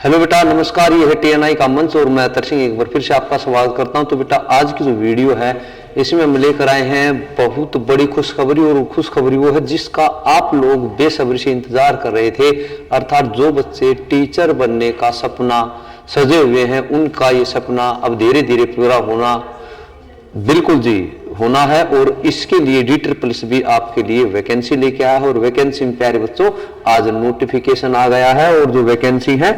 Hello बेटा, नमस्कार। ये है TNI का मंच और मैं तरसिंह एक बार फिर से आपका स्वागत करता हूं। तो बेटा, आज की जो वीडियो है इसमें हम लेकर आए हैं बहुत बड़ी खुशखबरी, और खुशखबरी वो है जिसका आप लोग बेसब्री से इंतजार कर रहे थे। अर्थात जो बच्चे टीचर बनने का सपना सजे हुए हैं, उनका ये सपना अब धीरे धीरे पूरा होना बिल्कुल जी होना है। और इसके लिए DSSS भी आपके लिए वैकेंसी लेके आया है, और वैकेंसी में प्यारे बच्चों आज नोटिफिकेशन आ गया है, और जो वैकेंसी है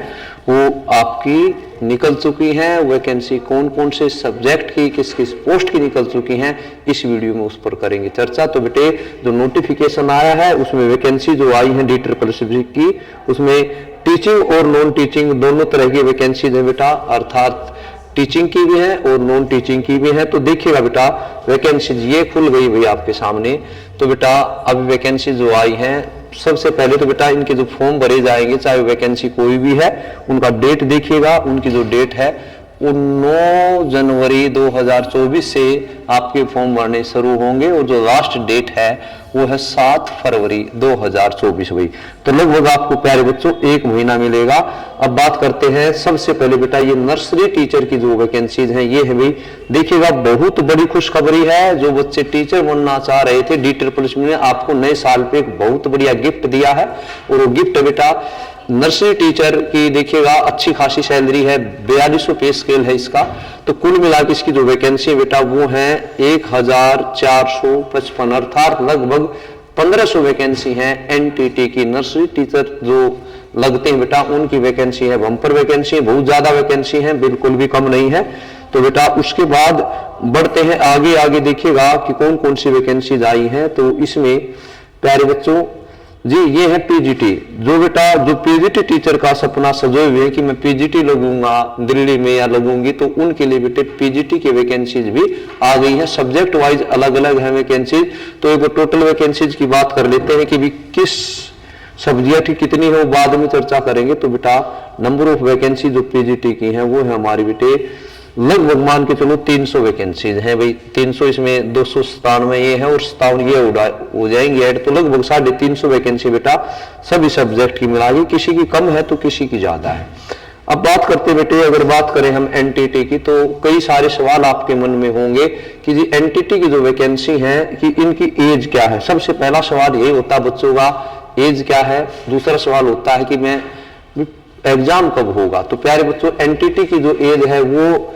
वो आपकी निकल चुकी है। वैकेंसी कौन कौन से सब्जेक्ट की, किस किस पोस्ट की निकल चुकी हैं, इस वीडियो में उस पर करेंगे चर्चा। तो बेटे, जो नोटिफिकेशन आया है उसमें वैकेंसी जो आई है DSSS की, उसमें टीचिंग और नॉन टीचिंग दोनों तरह की वैकेंसीज है बेटा। अर्थात टीचिंग की भी है और नॉन टीचिंग की भी है। तो देखिएगा बेटा, वैकेंसी ये खुल गई भाई आपके सामने। तो बेटा, अभी वैकेंसी जो आई है, सबसे पहले तो बेटा इनके जो फॉर्म भरे जाएंगे, चाहे वैकेंसी कोई भी है, उनका डेट देखिएगा। उनकी जो डेट है वो 9 जनवरी 2024 से आपके फॉर्म भरने शुरू होंगे, और जो लास्ट डेट है वो है 7 फरवरी 2024 भाई। तो लगभग आपको प्यारे बच्चों 1 महीना मिलेगा। अब बात करते हैं सबसे पहले बेटा, ये नर्सरी टीचर की जो वैकेंसीज हैं ये है भाई। देखिएगा, बहुत बड़ी खुशखबरी है। जो बच्चे टीचर बनना चाह रहे थे, DSSS ने आपको नए साल पे एक बहुत बढ़िया गिफ्ट दिया है, और वो गिफ्ट बेटा नर्सरी टीचर की देखिएगा अच्छी खासी सैलरी है, 4200 पे स्केल है इसका। तो कुल मिलाकर इसकी जो वैकेंसी बेटा वो है 1455, अर्थात लगभग 1500 वैकेंसी है। NTT की नर्सरी टीचर जो लगते हैं बेटा, उनकी वैकेंसी है, बम्पर वैकेंसी है, बहुत ज्यादा वैकेंसी है, बिल्कुल भी कम नहीं है। तो बेटा उसके बाद बढ़ते हैं आगे। आगे देखिएगा कि कौन कौन सी वैकेंसीज आई हैं। तो इसमें प्यारे बच्चों जी ये है PGT। जो बेटा जो PGT टीचर का सपना सजोए हुए है कि मैं PGT लगूंगा दिल्ली में या लगूंगी, तो उनके लिए बेटे PGT की वैकेंसीज भी आ गई है। सब्जेक्ट वाइज अलग अलग है वैकेंसीज। तो एक टोटल वैकेंसीज की बात कर लेते हैं कि भी किस सब्जेक्ट की कितनी है, वो बाद में चर्चा करेंगे। तो बेटा नंबर ऑफ वैकेंसी जो PGT की है वो है हमारी बेटे लगभग मान के चलो 300 वैकेंसीज हैं भाई। 300 इसमें 297 ये है और 57 ये हो जाएंगे ऐड, तो लगभग 350 वैकेंसी बेटा सभी सब्जेक्ट की मिला के, किसी की कम है तो किसी की ज्यादा है। अब बात करते बेटे, अगर बात करें हम NTT की, तो कई सारे सवाल आपके मन में होंगे कि जी NTT की जो वैकेंसी है कि इनकी एज क्या है। सबसे पहला सवाल यही होता है बच्चों का, एज क्या है। दूसरा सवाल होता है कि मैं एग्जाम कब होगा। तो प्यारे बच्चों, NTT की जो एज है वो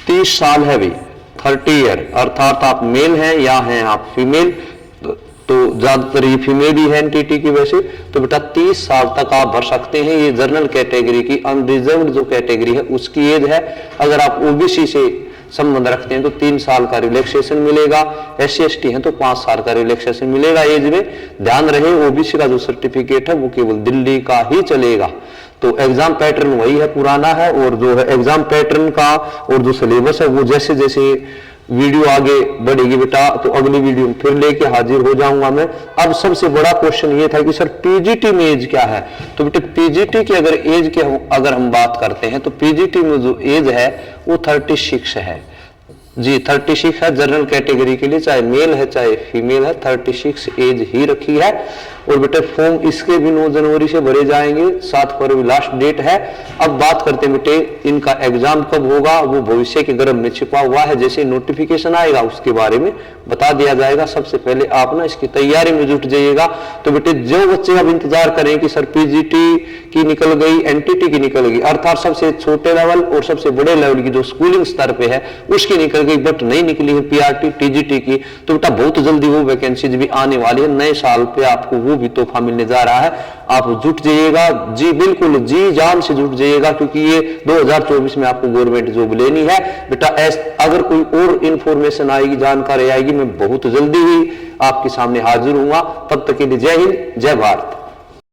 30 साल है भाई, 30 ईयर। अर्थात आप मेल हैं या हैं आप फीमेल, तो ज्यादातर ये फीमेल ही है NTT की वैसे। तो बेटा 30 साल तक आप भर सकते हैं। ये जनरल कैटेगरी की, अनरिजर्व्ड जो कैटेगरी है उसकी एज है। अगर आप OBC से संबंध रखते हैं तो 3 साल का रिलैक्सेशन मिलेगा। SC/ST है तो 5 साल का रिलैक्सेशन मिलेगा एज में। ध्यान रहे, OBC का जो सर्टिफिकेट है वो केवल दिल्ली का ही चलेगा। तो एग्जाम पैटर्न वही है, पुराना है, और जो है एग्जाम पैटर्न का और जो सिलेबस है वो जैसे जैसे वीडियो आगे बढ़ेगी बेटा, तो अगली वीडियो फिर लेके हाजिर हो जाऊंगा मैं। अब सबसे बड़ा क्वेश्चन ये था कि सर PGT में एज क्या है। तो बेटे PGT की अगर एज के अगर हम बात करते हैं तो PGT में जो एज है वो 36 है जी, 36 है जनरल कैटेगरी के लिए, चाहे मेल है चाहे फीमेल है, 36 एज ही रखी है। और बेटे फॉर्म इसके भी 9 जनवरी से भरे जाएंगे, 7 फरवरी लास्ट डेट है। अब बात करते हैं बेटे इनका एग्जाम कब होगा, वो भविष्य के गर्भ में छिपा हुआ है। जैसे नोटिफिकेशन आएगा उसके बारे में बता दिया जाएगा। सबसे पहले आप ना इसकी तैयारी में जुट जाइएगा। तो बेटे जो बच्चे अब इंतजार करें कि सर PGT की निकल गई, NTT की निकल गई, अर्थात सबसे छोटे लेवल और सबसे बड़े लेवल की जो स्कूलिंग स्तर पे है उसकी निकल गई, बट नहीं निकली है PRT TGT की, तो बेटा बहुत जल्दी वो वैकेंसीज भी आने वाली है। नए साल पे आपको वो भी तोहफा मिलने जा रहा है। आप जुट जाइएगा जी, बिल्कुल जी जान से जुट जाइएगा, क्योंकि ये 2024 में आपको गवर्नमेंट जॉब लेनी है बेटा। अगर कोई और इंफॉर्मेशन आएगी, जानकारी आएगी, मैं बहुत जल्दी ही आपके सामने हाजिर हूंगा। तब तक के लिए जय हिंद, जय भारत।